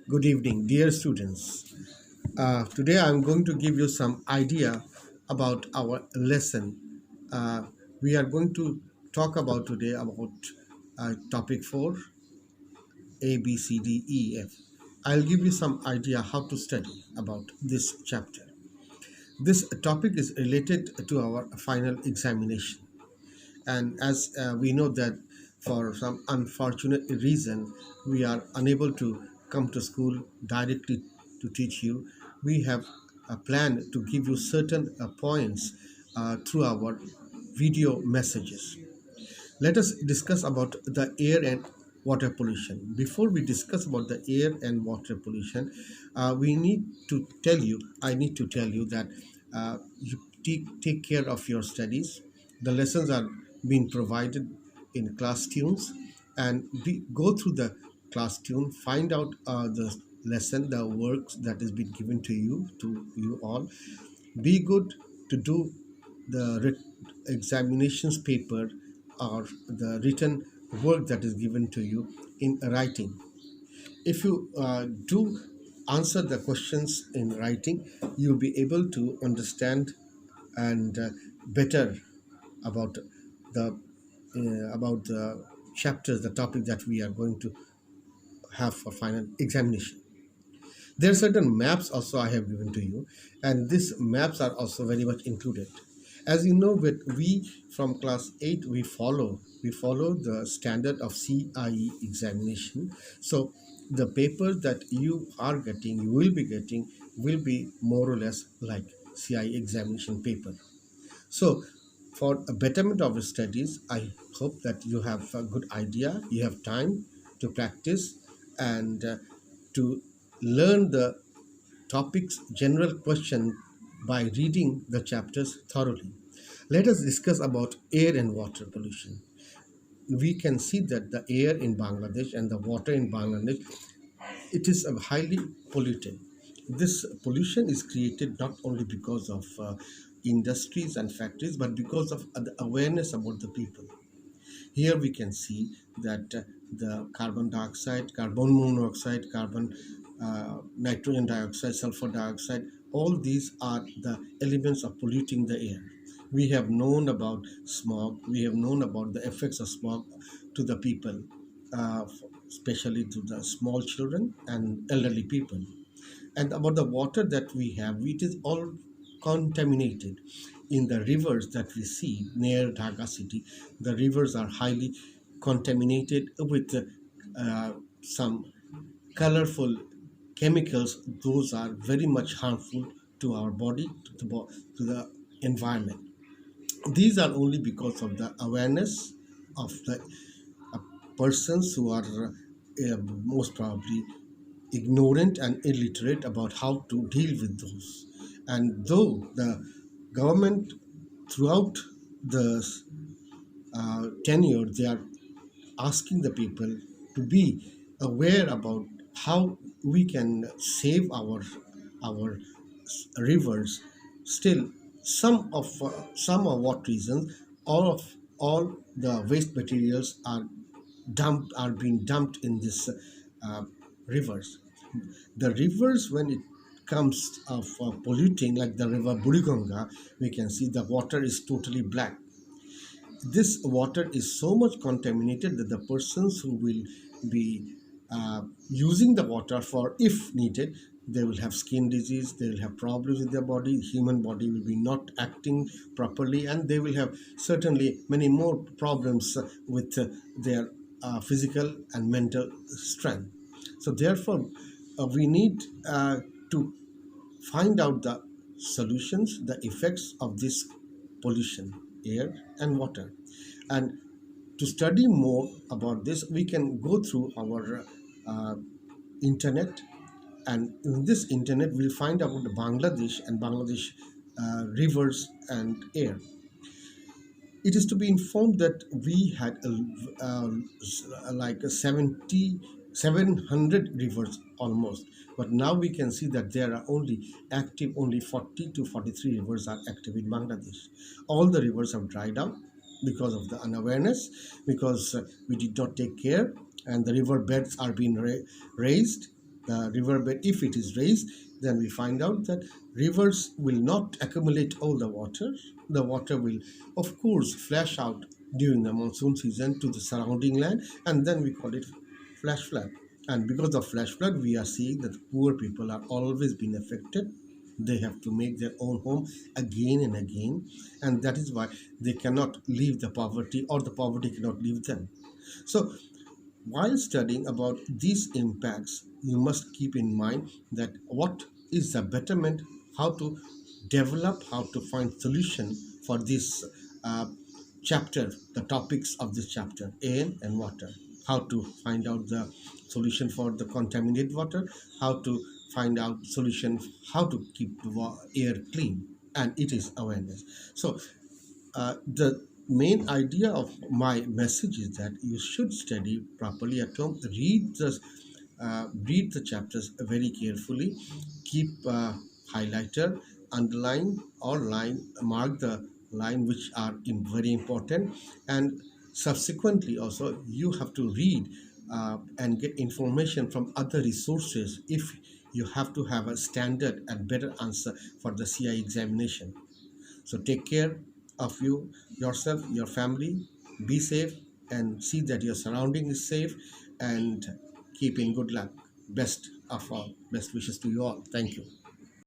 Good evening, dear students. Today I'm going to give you some idea about our lesson. Uh, we are going to talk about today about topic 4, A, B, C, D, E, F. I'll give you some idea how to study about this chapter. This topic is related to our final examination. And as we know that for some unfortunate reason we are unable to come to school directly to teach you, we have a plan to give you certain points through our video messages. Let us discuss about the air and water pollution. Before we discuss about the air and water pollution, we need to tell you, I need to tell you that you take care of your studies. The lessons are being provided in class tunes, and go through the class tune, find out the lesson, the works that has been given to you all. Be good to do the examinations paper or the written work that is given to you in writing. If you do answer the questions in writing, you'll be able to understand and better about the chapters, the topic that we are going to have for final examination. There are certain maps also I have given to you, and these maps are also very much included. As you know, with we from class 8 we follow the standard of CIE examination. So the papers that you will be getting will be more or less like CIE examination paper. So, for a betterment of your studies, I hope that you have a good idea, you have time to practice and to learn the topic's general question by reading the chapters thoroughly. Let us discuss about air and water pollution. We can see that the air in Bangladesh and the water in Bangladesh, it is highly polluted. This pollution is created not only because of industries and factories, but because of the awareness about the people. Here we can see that the carbon dioxide, carbon monoxide, carbon nitrogen dioxide, sulfur dioxide, all these are the elements of polluting the air. We have known about smog, we have known about the effects of smog to the people, uh, especially to the small children and elderly people. And about the water that we have, it is all contaminated. In the rivers that we see near Dhaka city, the rivers are highly contaminated with some colorful chemicals. Those are very much harmful to our body, to the environment. These are only because of the awareness of the uh, persons who are most probably ignorant and illiterate about how to deal with those. And though the government throughout the tenure, they are asking the people to be aware about how we can save our rivers. Still, some of what reasons, all the waste materials are being dumped in this uh, rivers. The rivers, when it comes of polluting, like the river Buriganga, we can see the water is totally black. This water is so much contaminated that the persons who will be using the water for, if needed, they will have skin disease, they will have problems with their body, human body will be not acting properly, and they will have certainly many more problems with their physical and mental strength. So therefore we need to find out the solutions, the effects of this pollution, air and water. And to study more about this, we can go through our uh, internet. And in this internet, we'll find about Bangladesh and Bangladesh rivers and air. It is to be informed that we had like a 700 rivers almost, but now we can see that there are only 40 to 43 rivers are active in Bangladesh. All the rivers have dried out because of the unawareness, because we did not take care, and the river beds are being raised the riverbed, if it is raised, then we find out that rivers will not accumulate all the water. The water will, of course, flash out during the monsoon season to the surrounding land, and then we call it flash flood. And because of flash flood, we are seeing that poor people are always being affected. They have to make their own home again and again, and that is why they cannot leave the poverty, or the poverty cannot leave them. So while studying about these impacts, you must keep in mind that what is the betterment, how to develop, how to find solution for this uh, chapter, the topics of this chapter, air and water. How to find out the solution for the contaminated water, how to find out solution, how to keep the air clean, and it is awareness. So the main idea of my message is that you should study properly at home. Read the chapters very carefully. Keep highlighter, underline or line, mark the line which are very important, and subsequently also you have to read and get information from other resources if you have to have a standard and better answer for the CI examination. So take care of yourself, your family. Be safe and see that your surrounding is safe, and keep in good luck. Best of all, best wishes to you all. Thank you.